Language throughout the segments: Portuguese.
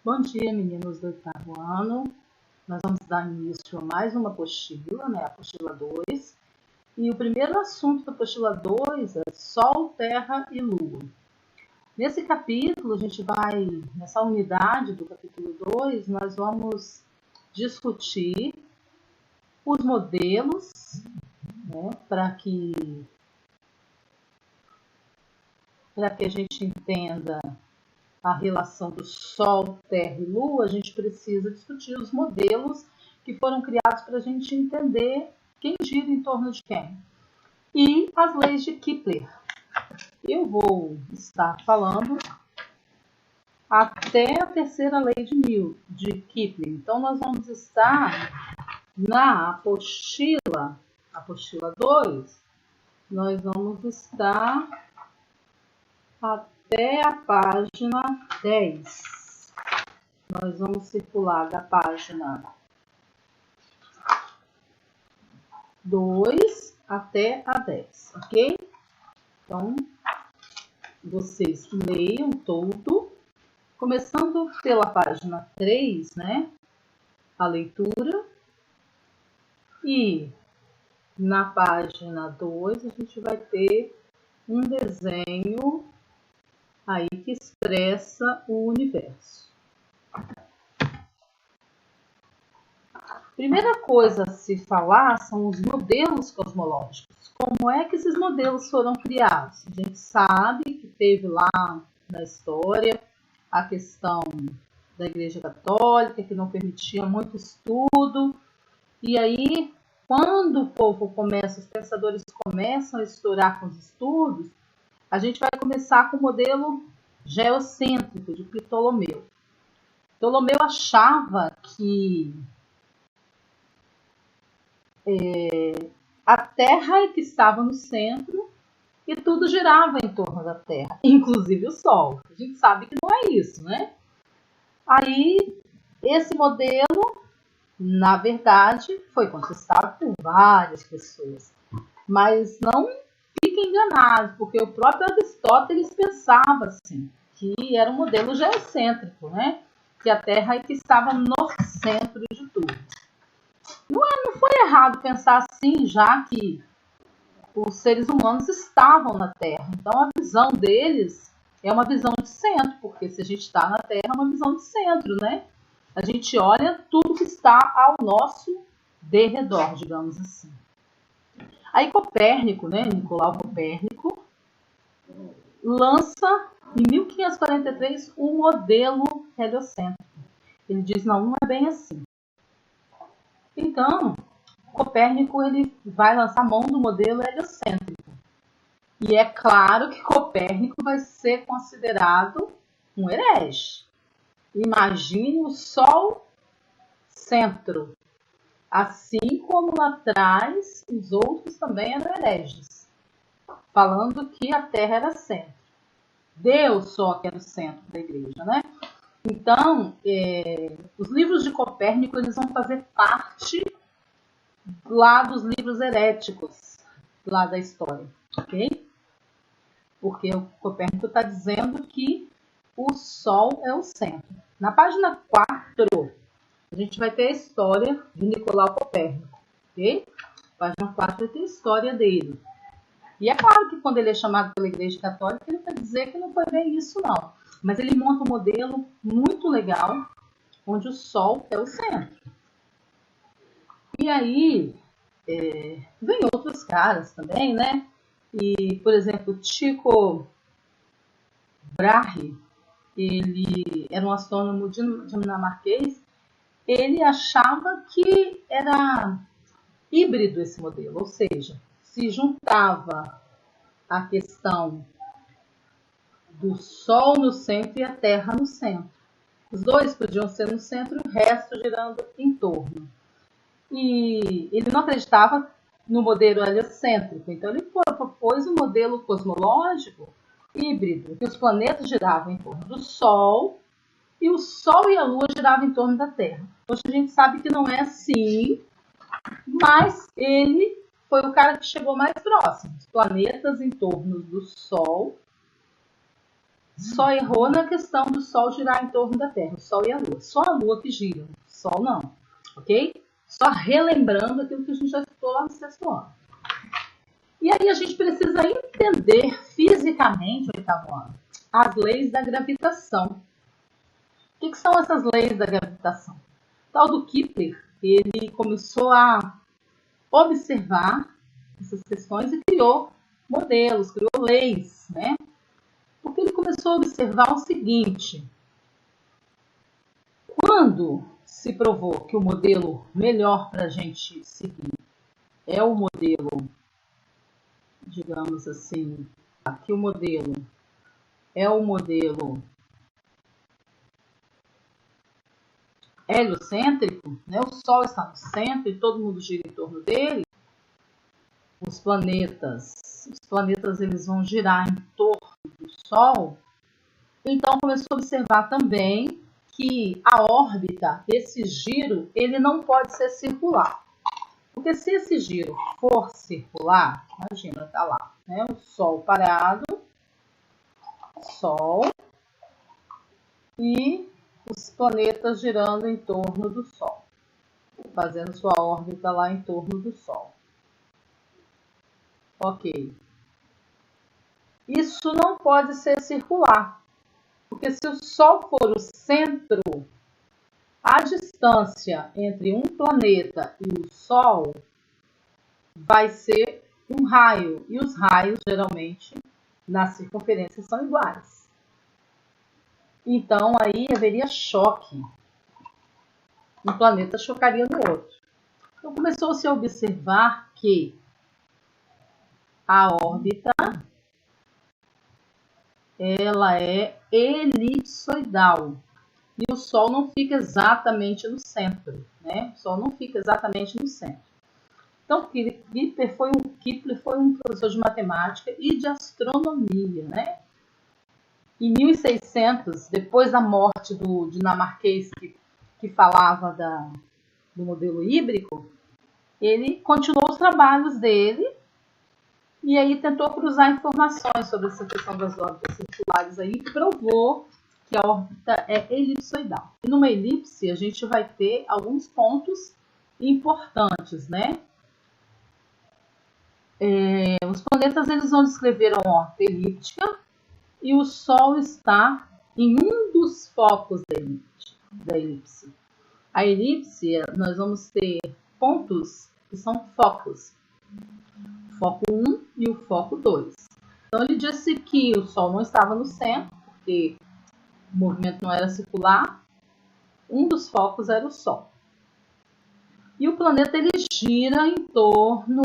Bom dia, meninos do oitavo ano. Nós vamos dar início a mais uma apostila, né? A apostila 2. E o primeiro assunto da apostila 2 é Sol, Terra e Lua. Nesse capítulo, nessa unidade do capítulo 2, nós vamos discutir os modelos, né? Para que a gente entenda a relação do Sol, Terra e Lua, a gente precisa discutir os modelos que foram criados para a gente entender quem gira em torno de quem. E as leis de Kepler. Eu vou estar falando até a terceira lei de Kepler. Então, nós vamos estar na apostila 2, nós vamos estar até a página 10. Nós vamos circular da página 2 até a 10, ok? Então, vocês leiam todo, começando pela página 3, né? A leitura. E na página 2 a gente vai ter um desenho aí que expressa o universo. Primeira coisa a se falar são os modelos cosmológicos. Como é que esses modelos foram criados? A gente sabe que teve lá na história a questão da Igreja Católica, que não permitia muito estudo. E aí, quando o povo começa, os pensadores começam a estourar com os estudos, a gente vai começar com o modelo geocêntrico de Ptolomeu. Ptolomeu achava que a Terra é que estava no centro e tudo girava em torno da Terra, inclusive o Sol. A gente sabe que não é isso, né? Aí, esse modelo, na verdade, foi contestado por várias pessoas. Mas não fiquem enganados, porque o próprio Aristóteles pensava assim, que era um modelo geocêntrico, né? Que a Terra é que estava no centro de tudo. Não foi errado pensar assim, já que os seres humanos estavam na Terra. Então, a visão deles é uma visão de centro, porque se a gente está na Terra, é uma visão de centro, né? A gente olha tudo que está ao nosso derredor, digamos assim. Aí Copérnico, né, Nicolau Copérnico, lança em 1543 o modelo heliocêntrico. Ele diz, não é bem assim. Então, Copérnico ele vai lançar mão do modelo heliocêntrico. E é claro que Copérnico vai ser considerado um herege. Imagine o Sol centro. Assim como lá atrás, os outros também eram hereges, falando que a Terra era centro. Deus só que era o centro da igreja, né? Então, os livros de Copérnico eles vão fazer parte lá dos livros heréticos, lá da história, ok? Porque o Copérnico está dizendo que o Sol é o centro. Na página 4, a gente vai ter a história de Nicolau Copérnico, ok? Página 4 vai ter a história dele. E é claro que quando ele é chamado pela Igreja Católica, ele vai dizer que não foi bem isso, não. Mas ele monta um modelo muito legal, onde o Sol é o centro. E aí, vem outros caras também, né? E, por exemplo, Tycho Brahe, ele era um astrônomo dinamarquês, ele achava que era híbrido esse modelo, ou seja, se juntava a questão do Sol no centro e a Terra no centro. Os dois podiam ser no centro e o resto girando em torno. E ele não acreditava no modelo heliocêntrico, então ele propôs um modelo cosmológico híbrido, que os planetas giravam em torno do Sol e o Sol e a Lua giravam em torno da Terra. Hoje a gente sabe que não é assim, mas ele foi o cara que chegou mais próximo. Os planetas em torno do Sol só errou na questão do Sol girar em torno da Terra, o Sol e a Lua. Só a Lua que gira, o Sol não, ok? Só relembrando aquilo que a gente já estudou lá no sexto ano. E aí a gente precisa entender fisicamente, oitavo ano, as leis da gravitação. O que são essas leis da gravitação? O tal do Kepler, ele começou a observar essas questões e criou modelos, criou leis, né? Porque ele começou a observar o seguinte: quando se provou que o modelo melhor para a gente seguir é o modelo, digamos assim, aqui o modelo é o modelo heliocêntrico, né? O Sol está no centro e todo mundo gira em torno dele. Os planetas eles vão girar em torno do Sol. Então começou a observar também que a órbita, esse giro, ele não pode ser circular. Porque se esse giro for circular, imagina, tá lá, né? O Sol parado, Sol e os planetas girando em torno do Sol, fazendo sua órbita lá em torno do Sol. Ok. Isso não pode ser circular, porque se o Sol for o centro, a distância entre um planeta e o Sol vai ser um raio, e os raios geralmente na circunferência são iguais. Então aí haveria choque. Um planeta chocaria no outro. Então começou-se a observar que a órbita ela é elipsoidal e o Sol não fica exatamente no centro, né? O Sol não fica exatamente no centro. Então Kepler foi um professor de matemática e de astronomia, né? Em 1600, depois da morte do dinamarquês que falava do modelo híbrido, ele continuou os trabalhos dele e aí tentou cruzar informações sobre essa questão das órbitas circulares aí e provou que a órbita é elipsoidal. E numa elipse a gente vai ter alguns pontos importantes, né? Os planetas eles vão descrever uma órbita elíptica e o Sol está em um dos focos da elipse. A elipse, nós vamos ter pontos que são focos. O foco 1 e o foco 2. Então ele disse que o Sol não estava no centro, porque o movimento não era circular. Um dos focos era o Sol. E o planeta ele gira em torno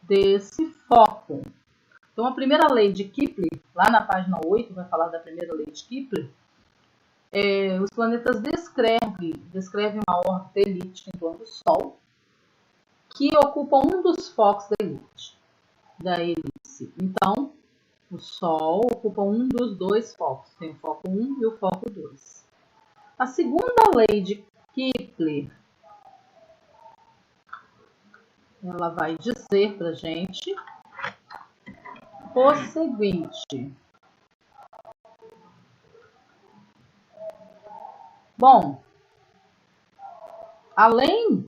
desse foco. Então a primeira lei de Kepler, lá na página 8, vai falar da primeira lei de Kepler, os planetas descrevem uma órbita elíptica em torno do Sol, que ocupa um dos focos da elipse. Então, o Sol ocupa um dos dois focos. Tem o foco 1 e o foco 2. A segunda lei de Kepler, ela vai dizer para a gente o seguinte. Bom, além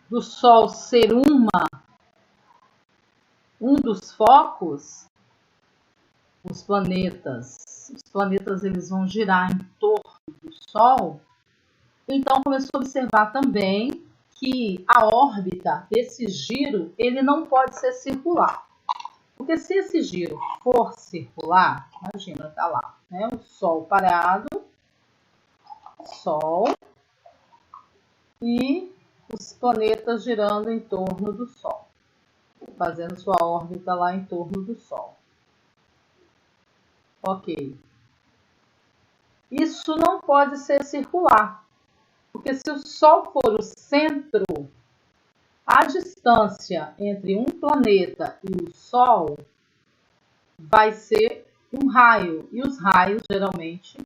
do Sol ser um dos focos, os planetas eles vão girar em torno do Sol. Então começou a observar também que a órbita, esse giro, ele não pode ser circular. Porque se esse giro for circular, imagina, tá lá, né? O Sol parado, Sol e os planetas girando em torno do Sol, fazendo sua órbita lá em torno do Sol. Ok. Isso não pode ser circular, porque se o Sol for o centro, a distância entre um planeta e o Sol vai ser um raio, e os raios geralmente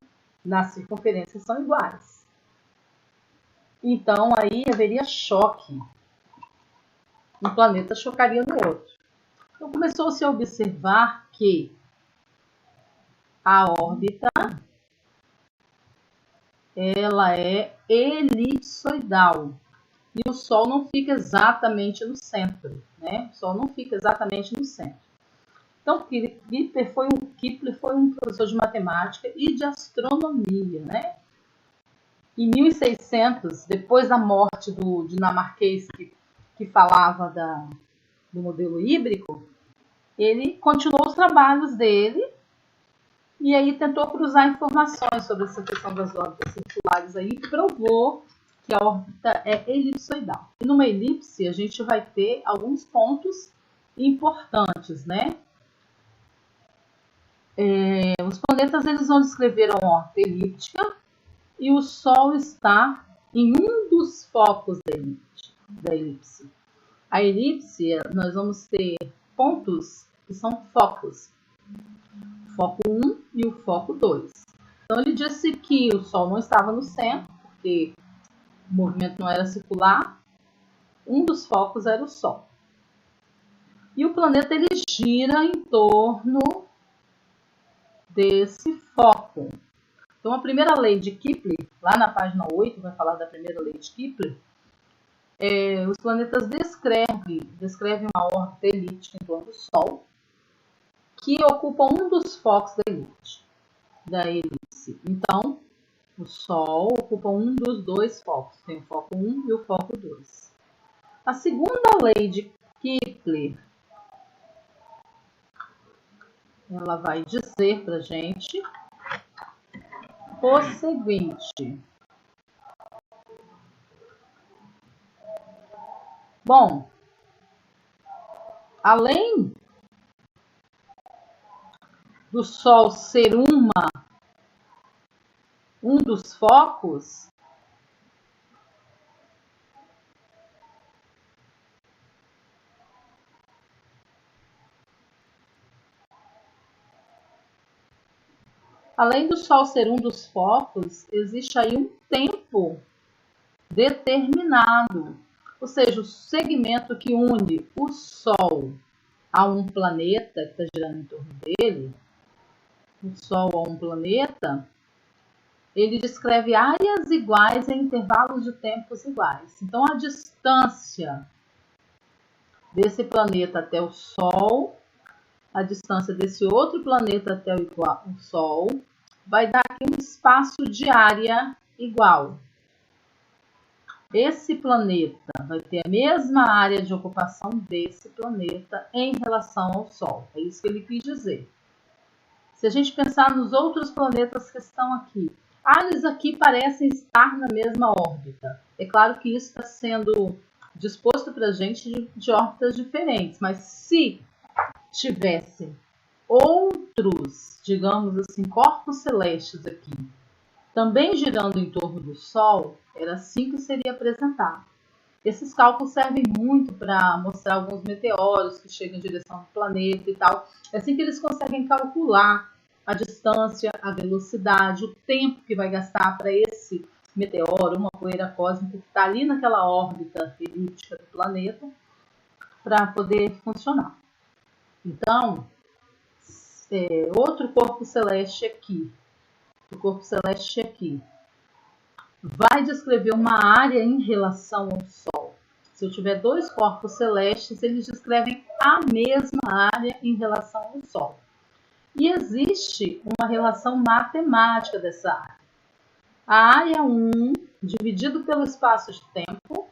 na circunferência são iguais. Então aí haveria choque. Um planeta chocaria no outro. Então começou-se a observar que a órbita ela é elipsoidal e o Sol não fica exatamente no centro, né? O Sol não fica exatamente no centro. Então Kepler foi um professor de matemática e de astronomia, né? Em 1600, depois da morte do dinamarquês que falava do modelo híbrido, ele continuou os trabalhos dele e aí tentou cruzar informações sobre essa questão das órbitas circulares aí e provou que a órbita é elipsoidal. E numa elipse a gente vai ter alguns pontos importantes, né? Os planetas eles não descreveram a órbita elíptica e o Sol está em um dos focos da elipse. A elipse, nós vamos ter pontos que são focos. O foco 1 e o foco 2. Então ele disse que o Sol não estava no centro, porque o movimento não era circular. Um dos focos era o Sol. E o planeta ele gira em torno desse foco. Então a primeira lei de Kepler, lá na página 8, vai falar da primeira lei de Kepler, os planetas descrevem uma órbita elíptica em torno do Sol, que ocupa um dos focos da elipse. Então, o Sol ocupa um dos dois focos. Tem o foco 1 e o foco 2. A segunda lei de Kepler, ela vai dizer para a gente o seguinte. Bom, além do Sol ser um dos focos, além do Sol ser um dos focos, existe aí um tempo determinado. Ou seja, o segmento que une o Sol a um planeta que está girando em torno dele, o Sol a um planeta, ele descreve áreas iguais em intervalos de tempos iguais. Então, a distância desse planeta até o Sol, a distância desse outro planeta até o Sol, vai dar aqui um espaço de área igual. Esse planeta vai ter a mesma área de ocupação desse planeta em relação ao Sol. É isso que ele quis dizer. Se a gente pensar nos outros planetas que estão aqui, eles aqui parecem estar na mesma órbita. É claro que isso está sendo disposto para a gente de órbitas diferentes, mas se tivesse outros, digamos assim, corpos celestes aqui, também girando em torno do Sol, era assim que seria apresentado. Esses cálculos servem muito para mostrar alguns meteoros que chegam em direção do planeta e tal. É assim que eles conseguem calcular a distância, a velocidade, o tempo que vai gastar para esse meteoro, uma poeira cósmica que está ali naquela órbita elíptica do planeta, para poder funcionar. Então, outro corpo celeste aqui, o corpo celeste aqui, vai descrever uma área em relação ao Sol. Se eu tiver dois corpos celestes, eles descrevem a mesma área em relação ao Sol. E existe uma relação matemática dessa área. A área 1, dividido pelo espaço de tempo,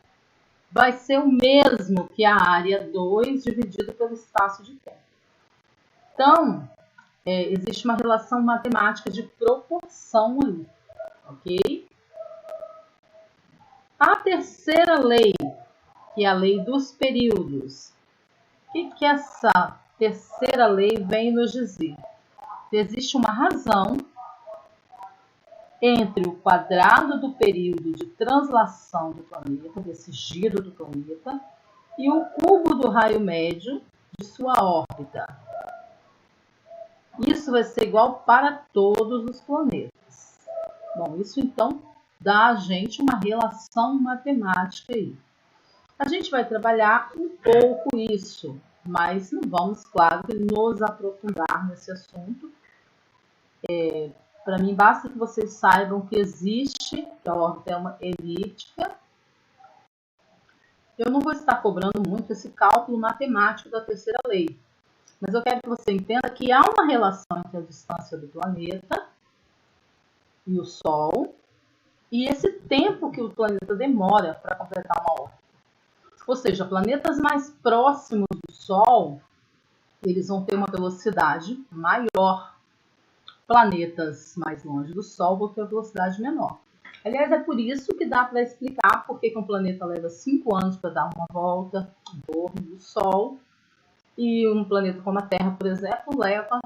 vai ser o mesmo que a área 2, dividido pelo espaço de tempo. Então, existe uma relação matemática de proporção ali, ok? A terceira lei, que é a lei dos períodos. O que essa terceira lei vem nos dizer? Existe uma razão entre o quadrado do período de translação do planeta, desse giro do planeta, e o cubo do raio médio de sua órbita. Isso vai ser igual para todos os planetas. Bom, isso então dá a gente uma relação matemática aí. A gente vai trabalhar um pouco isso mas não vamos, claro, nos aprofundar nesse assunto. Para mim, basta que vocês saibam que existe, que a órbita é uma elíptica. Eu não vou estar cobrando muito esse cálculo matemático da terceira lei, mas eu quero que você entenda que há uma relação entre a distância do planeta e o Sol e esse tempo que o planeta demora para completar uma órbita. Ou seja, planetas mais próximos do Sol, eles vão ter uma velocidade maior. Planetas mais longe do Sol vão ter uma velocidade menor. Aliás, é por isso que dá para explicar por que um planeta leva 5 anos para dar uma volta em torno do Sol e um planeta como a Terra, por exemplo, leva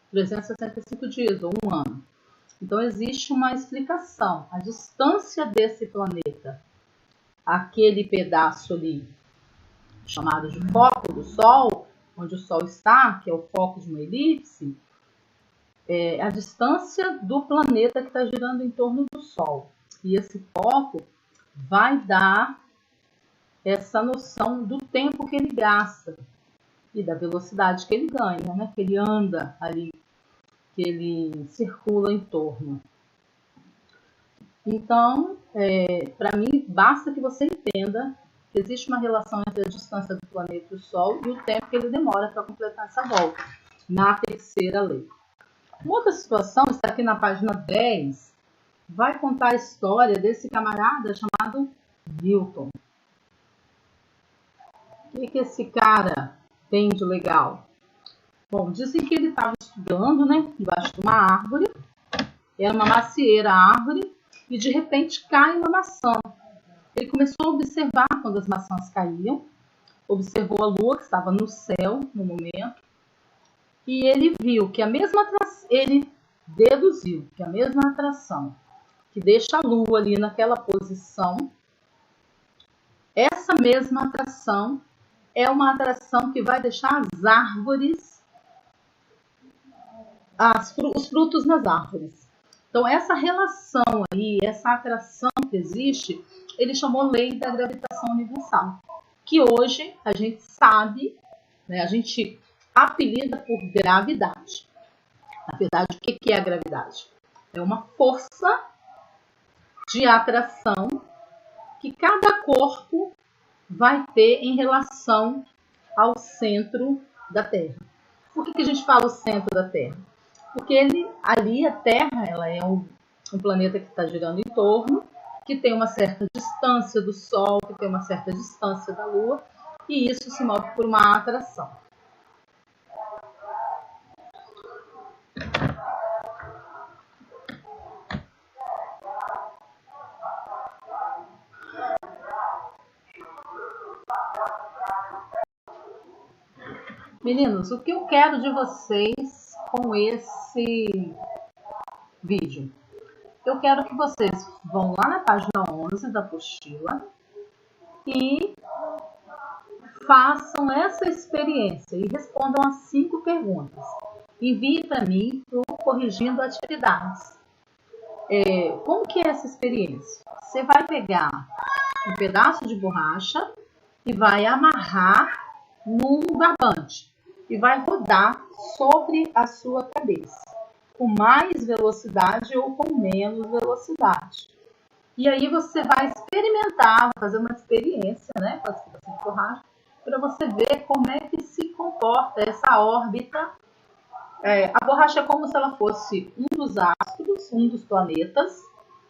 365 dias ou 1 ano. Então, existe uma explicação. A distância desse planeta, aquele pedaço ali chamado de foco do Sol, onde o Sol está, que é o foco de uma elipse, é a distância do planeta que está girando em torno do Sol. E esse foco vai dar essa noção do tempo que ele gasta e da velocidade que ele ganha, né? Que ele anda ali, que ele circula em torno. Então, para mim, basta que você entenda que existe uma relação entre a distância do planeta e o Sol e o tempo que ele demora para completar essa volta, na terceira lei. Uma outra situação está aqui na página 10, vai contar a história desse camarada chamado Newton. O que esse cara tem de legal? Bom, dizem que ele estava estudando, né, embaixo de uma árvore, era uma macieira árvore, e de repente cai uma maçã. Ele começou a observar quando as maçãs caíam, observou a lua que estava no céu no momento, e ele viu que ele deduziu que a mesma atração que deixa a lua ali naquela posição, essa mesma atração é uma atração que vai deixar as árvores, os frutos nas árvores. Então, essa relação aí, essa atração que existe, ele chamou lei da gravitação universal, que hoje a gente sabe, né, a gente apelida por gravidade. Na verdade, o que é a gravidade? É uma força de atração que cada corpo vai ter em relação ao centro da Terra. Por que a gente fala o centro da Terra? Porque ali a Terra ela é um planeta que está girando em torno, que tem uma certa distância do Sol, que tem uma certa distância da Lua, e isso se move por uma atração. Meninos, o que eu quero de vocês com esse vídeo? Eu quero que vocês vão lá na página 11 da apostila e façam essa experiência e respondam as 5 perguntas. Envie para mim para o Corrigindo Atividades. Como que é essa experiência? Você vai pegar um pedaço de borracha e vai amarrar num barbante e vai rodar sobre a sua cabeça, com mais velocidade ou com menos velocidade. E aí você vai experimentar, fazer uma experiência, né, com essa de borracha, para você ver como é que se comporta essa órbita. A borracha é como se ela fosse um dos astros, um dos planetas,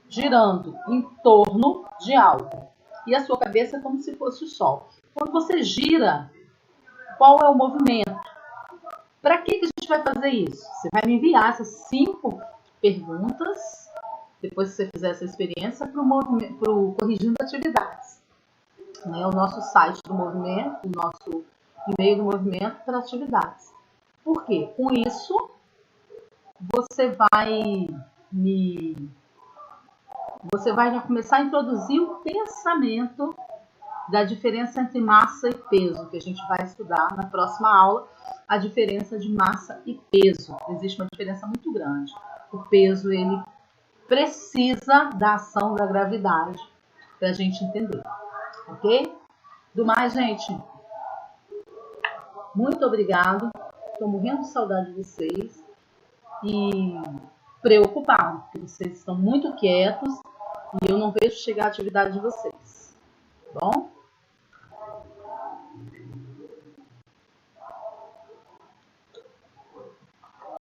girando em torno de algo. E a sua cabeça é como se fosse o Sol. Quando você gira, qual é o movimento? Para que a gente vai fazer isso? Você vai me enviar essas 5 perguntas, depois que você fizer essa experiência, para o Corrigindo Atividades. O nosso site do movimento, o nosso e-mail do movimento para atividades. Por quê? Com isso, você vai já começar a introduzir o pensamento da diferença entre massa e peso, que a gente vai estudar na próxima aula, a diferença de massa e peso. Existe uma diferença muito grande. O peso, ele precisa da ação da gravidade para a gente entender, ok? Do mais, gente, Muito obrigado. Estou morrendo de saudade de vocês. E preocupado, porque vocês estão muito quietos e eu não vejo chegar a atividade de vocês. Tá bom?